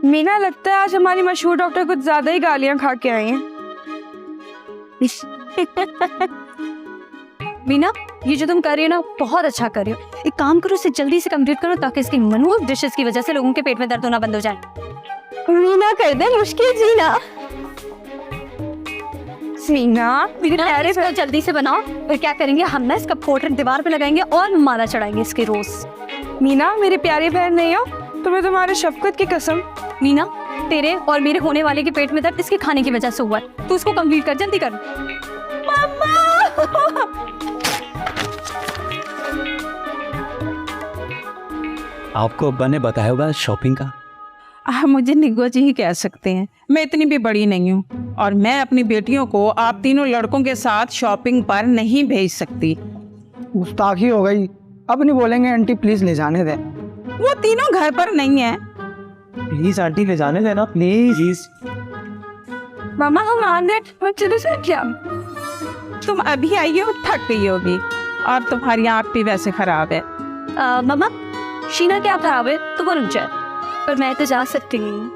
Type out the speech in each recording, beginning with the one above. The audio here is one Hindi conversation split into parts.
मीना, लगता है आज हमारी मशहूर डॉक्टर कुछ ज्यादा ही गालियां खा के आई हैं। मीना, ये जो तुम कर रही हो ना, बहुत अच्छा कर रही हो। एक काम करो, इसे जल्दी से कंप्लीट करो ताकि इसकी मनहूस डिशेस की वजह से लोगों के पेट में दर्द होना बंद हो जाए। मीना, कर दे मुश्किल जीना। मीना, अरे इसको जल्दी से बनाओ। फिर क्या करेंगे हम ना, इसका पोर्ट्रेट दीवार पे लगाएंगे और माला चढ़ाएंगे इसके रोज। मीना, मेरी प्यारी बहन नहीं हो, तुम्हें तुम्हारे शफकत की कसम। मीना, तेरे और मेरे होने वाले के पेट में दर्द इसके खाने की वजह से हुआ है। तू इसको कंप्लीट कर, जल्दी कर। आपको अब्बा ने बताया होगा शॉपिंग का? मुझे निगो जी ही कह सकते हैं, मैं इतनी भी बड़ी नहीं हूँ और मैं अपनी बेटियों को आप तीनों लड़कों के साथ शॉपिंग पर नहीं भेज सकती। गुस्ताखी हो गई, अब नहीं बोलेंगे। आंटी प्लीज ले जाने दें। वो तीनों घर पर नहीं है। प्लीज आंटी ले जाने देना प्लीज। मामा, हम आने चलो सर। क्या तुम अभी आई हो, थक गई होगी और तुम्हारी आँख भी वैसे खराब है। मम्मा, शीना क्या खराब है तो वो रुक जाए, पर मैं तो जा सकती हूँ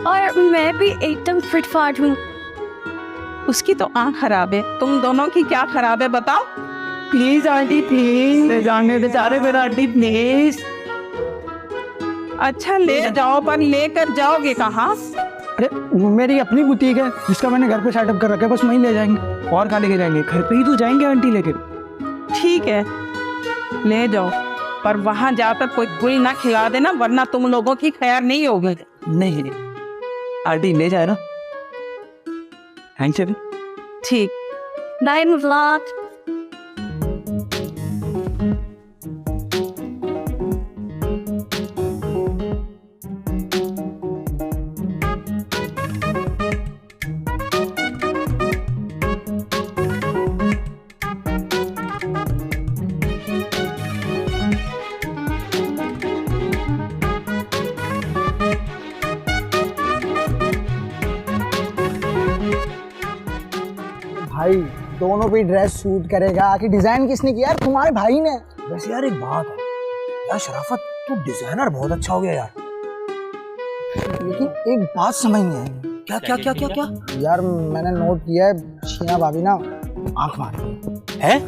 और मैं भी एकदम फिट फाट हूँ। उसकी तो आँख खराब है, तुम दोनों की क्या खराब है बताओ? प्लीज आंटी प्लीज ले जाने दे। जा रहे मेरा आंटी प्लीज। अच्छा ले जाओ, पर लेकर जाओगे कहाँ? अरे मेरी अपनी बुटीक है जिसका मैंने घर पे सेटअप कर रखा है, बस वहीं ले जाएंगे। और कहाँ लेके जाएंगे? घर पे ही तो जाएंगे आंटी लेके। ठीक है ले जाओ, पर वहां जाकर कोई गुल ना खिला देना, वरना तुम लोगों की खैर नहीं होगी। नहीं आंटी ले जाए ना। हैंड ठीक। Bye vlog. भाई दोनों पे ड्रेस सूट करेगा। आखिर डिजाइन किसने किया? यार तुम्हारे भाई ने। वैसे यार एक बात है यार शराफत, तू डिजाइनर बहुत अच्छा हो गया यार। लेकिन एक बात समझ नहीं आई। क्या क्या क्या क्या क्या? यार मैंने नोट किया है, शीना भाभी ना आंख मार रही है।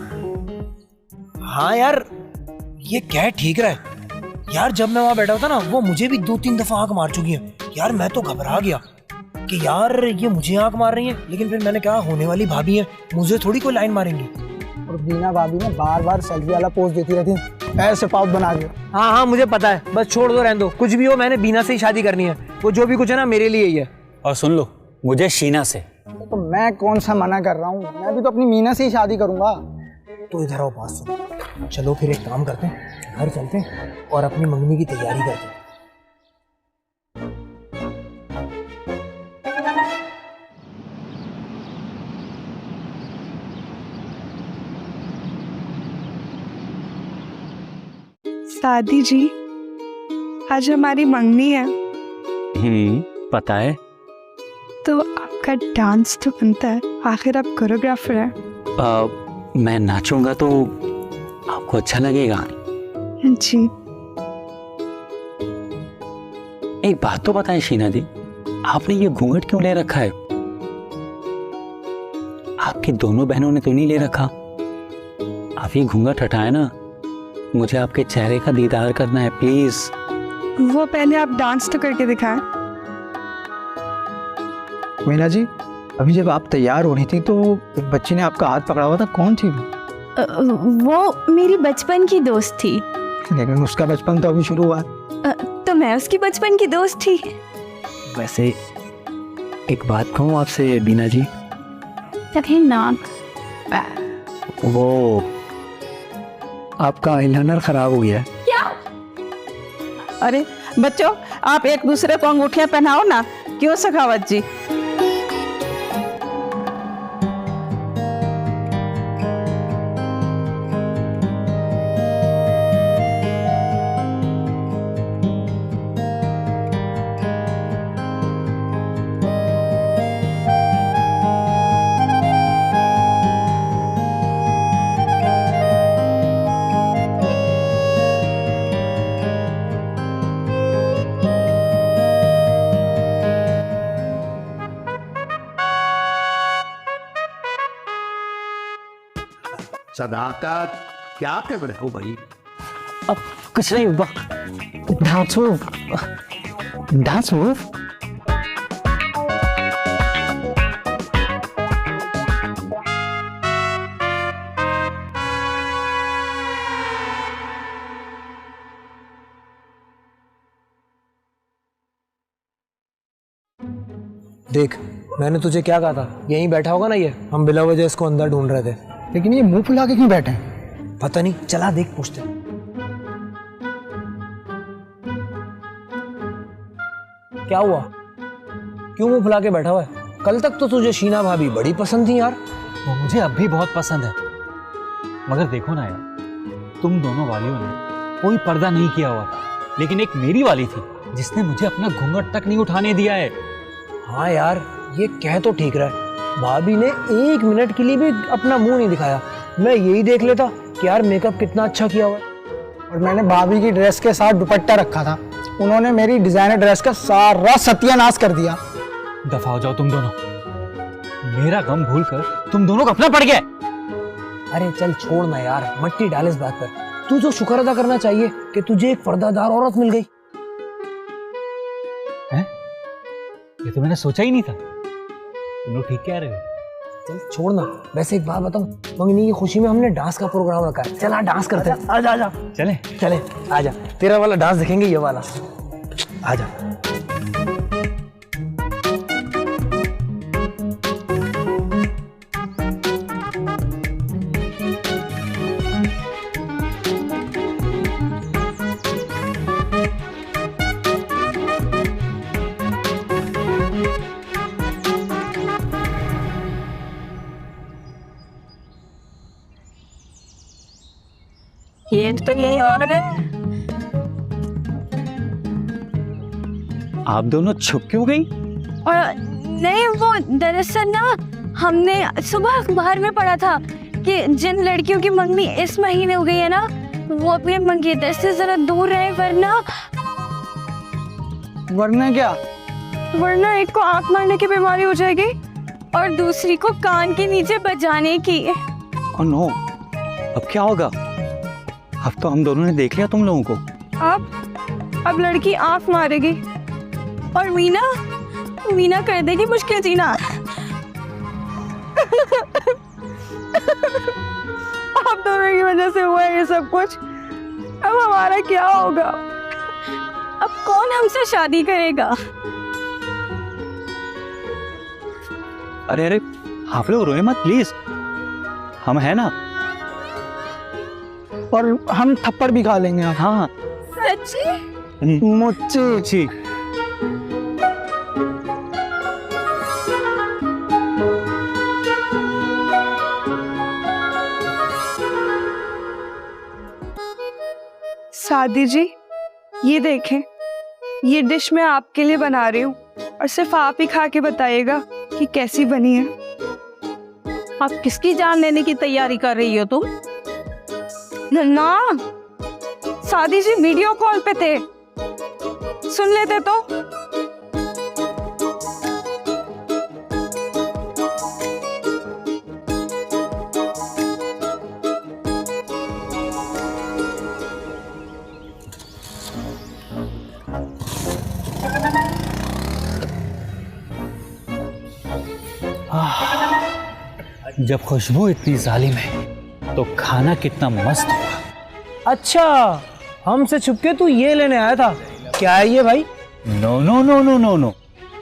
हाँ यार ये क्या ठीक रहा है यार। जब मैं वहाँ बैठा था ना, वो मुझे भी 2-3 दफा आंख मार चुकी है यार। मैं तो घबरा गया कि यार ये मुझे आंख मार रही है, लेकिन फिर मैंने कहा होने वाली भाभी है, मुझे थोड़ी कोई लाइन मारेंगी। और बीना भाभी ने बार बार सेल्फी वाला पोज देती रहती है ऐसे पाउच बना के। हाँ हाँ मुझे पता है, बस छोड़ दो, रहने दो। कुछ भी हो मैंने बीना से ही शादी करनी है। वो जो भी कुछ है ना मेरे लिए ही है। और सुन लो, मुझे शीना से। तो मैं कौन सा मना कर रहा हूँ, मैं भी तो अपनी मीना से ही शादी करूंगा। तो इधर आओ बात सुनो। चलो फिर एक काम करते हैं, घर चलते हैं और अपनी मंगनी की तैयारी करते हैं। दादी जी, आज हमारी मंगनी है। पता है। तो आपका डांस तो बनता है, आखिर आप कोरियोग्राफर हैं। मैं नाचूंगा तो आपको अच्छा लगेगा। जी। एक बात तो बताएं शीना दी, आपने ये घूंघट क्यों ले रखा है? आपकी दोनों बहनों ने तो नहीं ले रखा। आप ये घूंघट हटाए ना, मुझे आपके चेहरे का दीदार करना है प्लीज। वो पहले आप डांस तो करके दिखाएं। मीना जी, अभी जब आप तैयार हो रही थी तो एक बच्ची ने आपका हाथ पकड़ा हुआ था, कौन थी वो मेरी बचपन की दोस्त थी। लेकिन उसका बचपन तो अभी शुरू हुआ। तो मैं उसकी बचपन की दोस्त थी। वैसे एक बात कहूँ आपसे बीना जी, अभी नाक वो आपका आईलाइनर खराब हो गया है। क्या? अरे बच्चों, आप एक दूसरे को अंगूठियां पहनाओ ना। क्यों सखावत जी? सदाकत, क्या कर रहे हो भाई? अब कुछ नहीं, डांस मूव, डांस मूव। देख, मैंने तुझे क्या कहा था, यहीं बैठा होगा ना ये, हम बिला वजह इसको अंदर ढूंढ रहे थे। लेकिन ये मुंह फुला के क्यों बैठे हैं? पता नहीं, चला देख पूछते। क्या हुआ, क्यों मुंह फुला के बैठा हुआ है? कल तक तो तुझे शीना भाभी बड़ी पसंद थी यार। वो मुझे अब भी बहुत पसंद है, मगर देखो ना यार, तुम दोनों वालियों ने कोई पर्दा नहीं किया हुआ था, लेकिन एक मेरी वाली थी जिसने मुझे अपना घूंघट तक नहीं उठाने दिया है। हाँ यार, ये कह तो ठीक रहा है, भाभी ने 1 मिनट के लिए भी अपना मुंह नहीं दिखाया। मैं यही देख लेता कि यार मेकअप कितना अच्छा किया हुआ है। और मैंने भाभी की ड्रेस के साथ दुपट्टा रखा था, उन्होंने मेरी डिजाइनर ड्रेस का सारा सत्यानाश कर दिया। दफा हो जाओ तुम दोनों, मेरा गम भूलकर तुम दोनों को अपना पड़ गया। अरे चल छोड़ ना यार, मट्टी डाल इस बात पर। तू जो शुक्र अदा करना चाहिए कि तुझे एक पर्दादार औरत मिल गई। ये तो मैंने सोचा ही नहीं था। तुम लोग ठीक कह रहे हो। चल छोड़ ना। वैसे एक बात बताऊं, मंगनी की खुशी में हमने डांस का प्रोग्राम रखा है, चल डांस करते हैं। आजा आजा, चले चले आजा, तेरा वाला डांस देखेंगे, ये वाला। आजा। ये तो यही औरत है। आप दोनों छुप क्यों गई? और नहीं, वो दरअसल ना हमने सुबह अखबार में पढ़ा था कि जिन लड़कियों की मंगनी इस महीने हो गई है ना, वो अपने मंगेतर से जरा दूर रहे, वरना क्या? वरना एक को आंख मारने की बीमारी हो जाएगी और दूसरी को कान के नीचे बजाने की। ओह नो, अब क्या होगा? अब तो हम दोनों ने देख लिया तुम लोगों को। अब लड़की आंख मारेगी और मीना कर देगी मुश्किल जीना। आप दोनों की वजह से हुआ है ये सब कुछ। अब हमारा क्या होगा? अब कौन हमसे शादी करेगा? अरे अरे, आप लोग रोए मत प्लीज, हम है ना। और हम थप्पड़ भी खा लेंगे। हाँ सच्ची? मुच्ची। सादी जी, ये देखें, ये डिश मैं आपके लिए बना रही हूँ और सिर्फ आप ही खा के बताइएगा कि कैसी बनी है। अब किसकी जान लेने की तैयारी कर रही हो तुम? ना, सादी जी वीडियो कॉल पे थे, सुन लेते तो। जब खुशबू इतनी जालिम है तो खाना कितना मस्त होगा। अच्छा, हमसे छुपके तू ये लेने आया था? क्या है ये भाई? No no no no no no,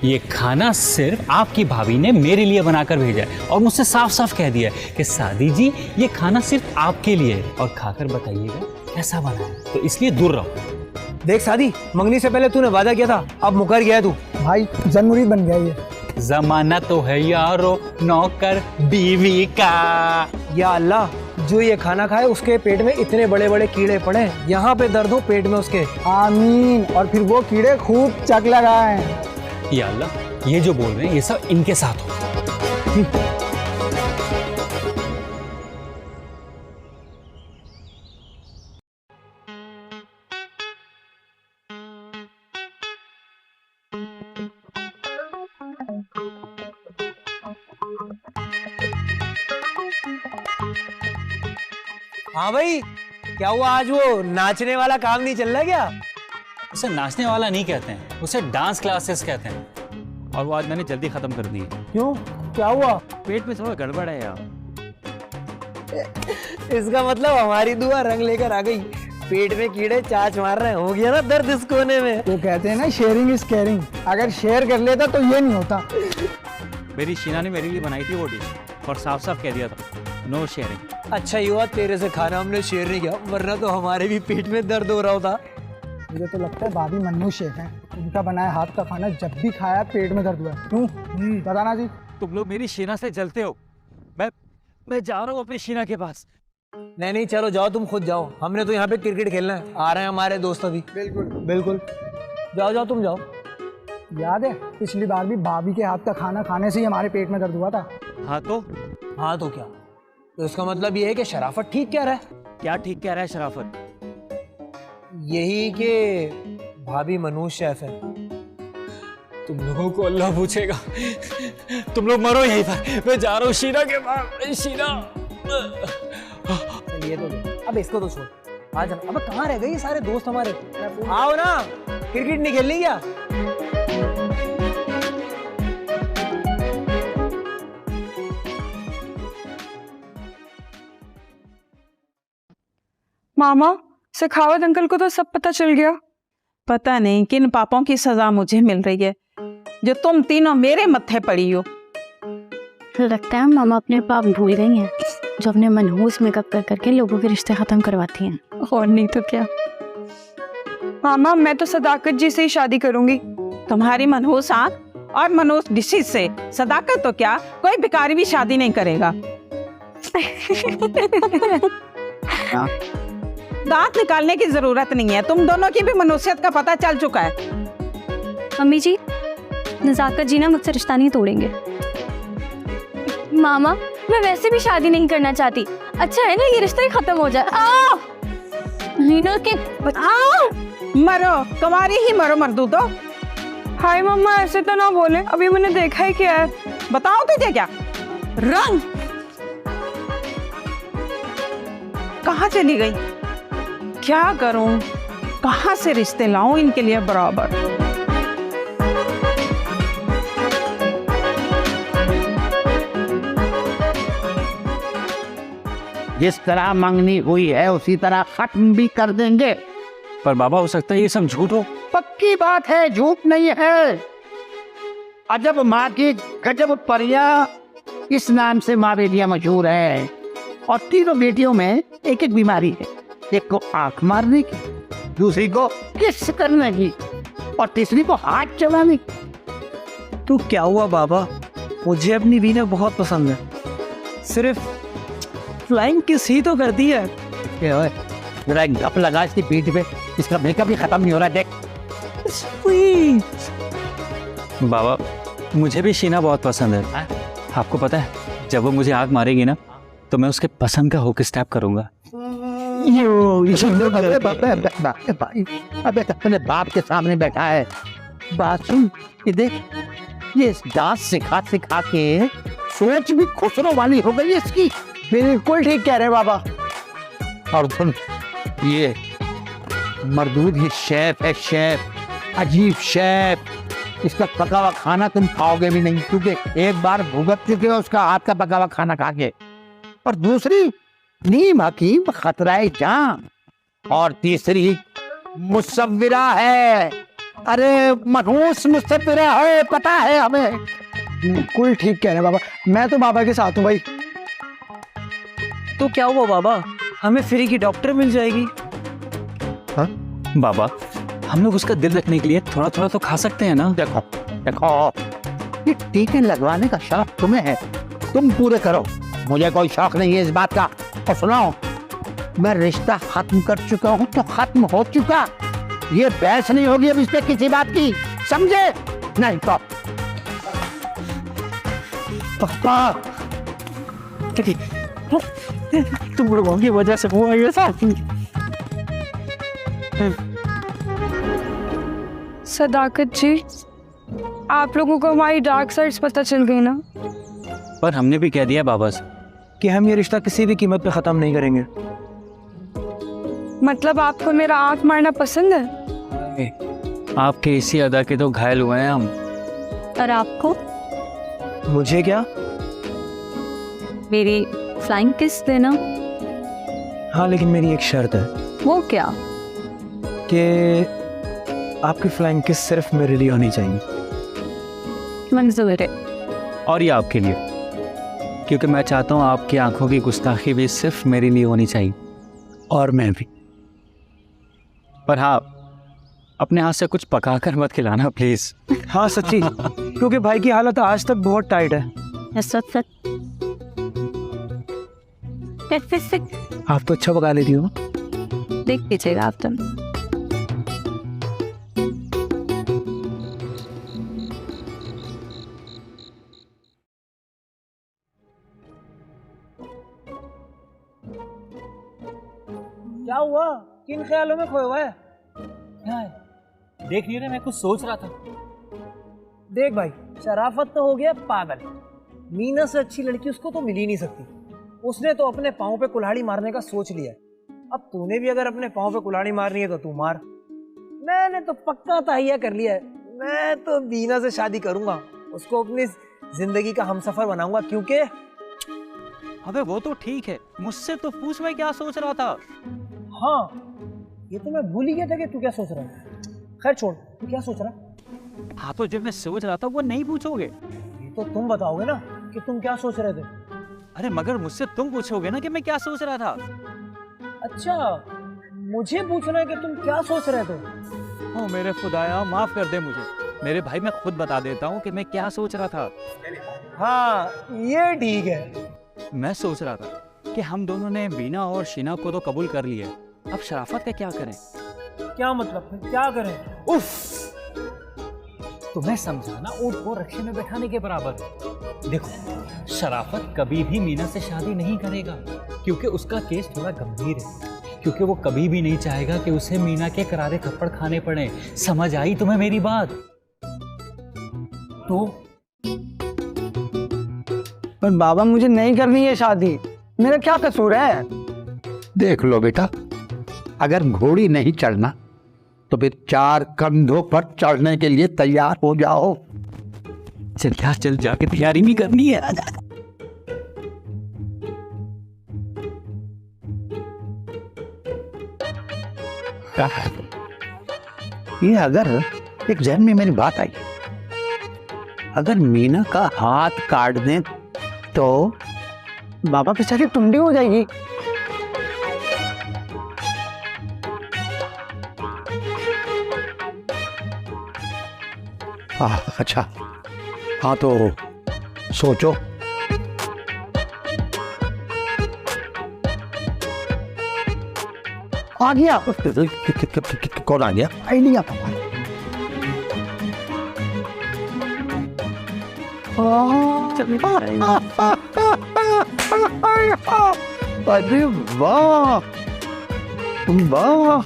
ये खाना सिर्फ आपकी भाभी ने मेरे लिए बनाकर भेजा है और मुझसे साफ साफ कह दिया है कि सादी जी ये खाना सिर्फ आपके लिए है और खाकर बताइएगा कैसा बना है, तो इसलिए दूर रहो। देख सादी, मंगनी से पहले तूने वादा किया था, अब मुकर गया है तू। भाई जनमुरीद बन गया ये। जमाना तो है यारो नौकर बीवी का। या अल्लाह, जो ये खाना खाए उसके पेट में इतने बड़े बड़े कीड़े पड़े, यहाँ पे दर्द हो पेट में उसके। आमीन। और फिर वो कीड़े खूब चक लगाए। या अल्लाह, ये जो बोल रहे हैं ये सब इनके साथ हो। हाँ भाई, क्या हुआ आज वो नाचने वाला काम नहीं चल रहा क्या? उसे नाचने वाला नहीं कहते हैं, उसे डांस क्लासेस कहते हैं। और वो आज मैंने जल्दी खत्म कर दी है। क्यों, क्या हुआ? पेट में थोड़ा गड़बड़ है यार। इसका मतलब हमारी दुआ रंग लेकर आ गई। पेट में कीड़े चाच मार रहे हैं, हो गया ना दर्द इस कोने में। वो कहते हैं ना शेयरिंग इज केयरिंग, अगर शेयर कर लेता तो ये नहीं होता। मेरी शीना ने मेरे लिए बनाई थी वो डिश और साफ साफ कह दिया था, नो शेयरिंग। अच्छा ही हुआ तेरे से खाना हमने शेयर नहीं किया, वरना तो हमारे भी पेट में दर्द हो रहा होता। मुझे तो लगता है भाभी मन्नू शेफ है, उनका बनाया हाथ का खाना जब भी खाया पेट में दर्द हुआ। क्यों बताना जी। तुम लोग मेरी शीना से जलते हो। मैं जा रहा हूँ अपनी शीना के पास। नहीं नहीं, चलो जाओ, तुम खुद जाओ, हमने तो यहाँ पे क्रिकेट खेलना है। आ रहे हैं हमारे दोस्त अभी। बिल्कुल बिल्कुल, जाओ जाओ, तुम जाओ। याद है पिछली बार भी भाभी के हाथ का खाना खाने से ही हमारे पेट में दर्द हुआ था। हाँ तो क्या, तो इसका मतलब ये है कि शराफत ठीक कह रहा है। क्या ठीक कह रहा है शराफत? यही कि भाभी मनोज शेफ है। तुम लोगों को अल्लाह पूछेगा। तुम लोग मरो यहीं पर, मैं जा रहा हूँ शीना के पास। शीना चलिए तो अब इसको तो छोड़, आ जाना। अब कहाँ रह गए ये सारे दोस्त हमारे? आओ ना, क्रिकेट नहीं खेलनी क्या? मामा, सखावत अंकल को तो सब पता चल गया। पता नहीं किन पापों की सजा मुझे मिल रही है जो तुम तीनों मेरे मत्थे पड़ी हो। लगता है मामा अपने पाप भूल गई हैं, जो अपने मनहूस मेकअप कर करके लोगों के रिश्ते खत्म करवाती हैं। और नहीं तो क्या। मामा, मैं तो सदाकत जी से ही शादी करूंगी। तुम्हारी मनहूस आंख और मनहूस डिशेज से सदाकत तो क्या, कोई भिखारी भी शादी नहीं करेगा। दांत निकालने की जरूरत नहीं है, तुम दोनों की भी मनुष्यत का पता चल चुका है। मम्मी जी, नजाकत जी ना मुझसे रिश्ता नहीं तोड़ेंगे। मामा, मैं वैसे भी शादी नहीं करना चाहती। अच्छा है ना ये रिश्ता ही खत्म हो जाए। नीना के मरो, तुम्हारी ही मरो मर्दू तो। हाय मम्मा, ऐसे तो ना बोले, अभी मैंने देखा ही क्या है। बताओ तुझे क्या रंग कहाँ चली गई? क्या करूं, कहाँ से रिश्ते लाऊं इनके लिए बराबर। जिस तरह मंगनी हुई है उसी तरह खत्म भी कर देंगे। पर बाबा, हो सकता है ये सब झूठ हो। पक्की बात है, झूठ नहीं है। अजब माँ की गजब परियां, इस नाम से माँ बेटियां मशहूर है। और तीनों बेटियों में एक एक बीमारी है। एक को आंख मारने की, दूसरी को किस करने की, और तीसरी को हाथ चलाने की। तो क्या हुआ बाबा, मुझे अपनी वीना बहुत पसंद है, सिर्फ फ्लाइंग किस ही तो करती है। जरा एक गप लगा इसकी पीठ पे, इसका मेकअप भी खत्म नहीं हो रहा है, देख। बाबा, मुझे भी शीना बहुत पसंद है। आपको पता है, जब वो मुझे आग मारेगी ना, तो मैं उसके पसंद का हुक स्टेप करूंगा। अबे अपने बाप के सामने बैठा है। बात सुन, ये देख, ये डांस सिखा सिखा के सोच भी खुसरो वाली हो गई इसकी। बिल्कुल ठीक कह रहे बाबा। और सुन, ये मरदूद ही शेफ है, शेफ, अजीब शेफ। इसका पका हुआ खाना तुम खाओगे भी नहीं, क्योंकि एक बार भुगत चुके हो उसका हाथ का पका हुआ खाना खा के। और दूसरी नीम हकीम खतराए जान, और तीसरी मुसव्विरा है। अरे मनहूस मुसव्विरा है, पता है हमें। बिल्कुल ठीक कह रहे बाबा, मैं तो बाबा के साथ हूँ भाई। तो क्या हुआ बाबा, हमें फ्री की डॉक्टर मिल जाएगी। हाँ? बाबा, हम लोग उसका दिल रखने के लिए थोड़ा थोड़ा तो खा सकते हैं ना। देखो देखो, ये टीके लगवाने का शौक तुम्हें है, तुम पूरे करो, मुझे कोई शौक नहीं है इस बात का। और सुनो, मैं रिश्ता खत्म कर चुका हूँ तो खत्म हो चुका। ये बहस नहीं होगी अब इस पे किसी बात की, समझे? नहीं तो तुम लोगों की वजह से हुआ ये सब। सदाकत जी, आप लोगों को हमारी डार्क साइड्स पता चल गई ना। पर हमने भी कह दिया बाबा से कि हम ये रिश्ता किसी भी कीमत पे खत्म नहीं करेंगे। मतलब आपको मेरा आंख मारना पसंद है? आपके इसी अदा के तो घायल हुए हैं हम। और आपको मुझे क्या? मेरी फ्लाइंग किस देना। हाँ, लेकिन मेरी एक शर्त है वो क्या? कि आपकी फ्लाइंग किस सिर्फ मेरे लिए होनी चाहिए। मंजूर है। और ये आपके लिए, क्योंकि मैं चाहता हूँ आपकी आंखों की गुस्ताखी भी सिर्फ मेरे लिए होनी चाहिए। और मैं भी। पर हाँ, अपने हाथ से कुछ पका कर मत खिलाना प्लीज। हाँ सच्ची, क्योंकि भाई की हालत आज तक बहुत टाइट है। सच आप तो अच्छा पका लेती हो। देख लीजिएगा आप तुम। क्या हुआ? किन ख्यालों में खोया हुआ है? क्या है? देख नहीं रहे, मैं कुछ सोच रहा था। देख भाई, शराफत तो हो गया पागल। मीना से अच्छी लड़की उसको तो मिल ही नहीं सकती। उसने तो अपने पाँव पे कुल्हाड़ी मारने का सोच लिया। अब तूने भी अगर अपने पाँव पे कुल्हाड़ी मारनी है तो तू मार। मैंने तो पक्का तहैया कर लिया है। मैं तो बीना से शादी करूंगा, उसको अपनी जिंदगी का हमसफर बनाऊंगा। क्योंकि अबे वो तो ठीक है, मुझसे तो पूछ मैं क्या सोच रहा था। हाँ, ये तो मैं भूल ही गया था कि तू क्या सोच रहा है। खैर छोड़, तू क्या सोच रहा? हाँ, तो जब मैं सोच रहा था वो नहीं पूछोगे। ये तो तुम बताओगे ना कि तुम क्या सोच रहे थे। अरे मगर मुझसे तुम पूछोगे ना कि मैं क्या सोच रहा था। अच्छा, मुझे पूछना है कि तुम क्या सोच रहे थे। ओ मेरे खुदाया, माफ कर दे मुझे। मेरे भाई, मैं खुद बता देता हूँ कि मैं क्या सोच रहा था। हाँ, ये ठीक है। मैं सोच रहा था कि हम दोनों ने बीना और शीना को तो कबूल कर लिया, अब शराफत का क्या करें। क्या मतलब? फिर क्या करें? उफ, तुम्हें समझाना ऊंट को रक्षे में बैठाने के बराबर है। देखो, शराफत कभी भी मीना से शादी नहीं करेगा, क्योंकि उसका केस थोड़ा गंभीर है। क्योंकि वो कभी भी नहीं चाहेगा कि उसे मीना के करारे थप्पड़ खाने पड़े। समझ आई तुम्हें मेरी बात? तो पर बाबा मुझे नहीं करनी है शादी, मेरा क्या कसूर है? देख लो बेटा, अगर घोड़ी नहीं चढ़ना तो फिर 4 कंधों पर चढ़ने के लिए तैयार हो जाओ। चल जाके तैयारी भी करनी है। ये अगर एक जहन में मेरी बात आई, अगर मीना का हाथ काट दें तो बाबा बेचारी टुंडी हो जाएगी। अच्छा, हाँ तो सोचो। आ गया। कौन आ गया? आइडिया पापा। अरे वाह वाह,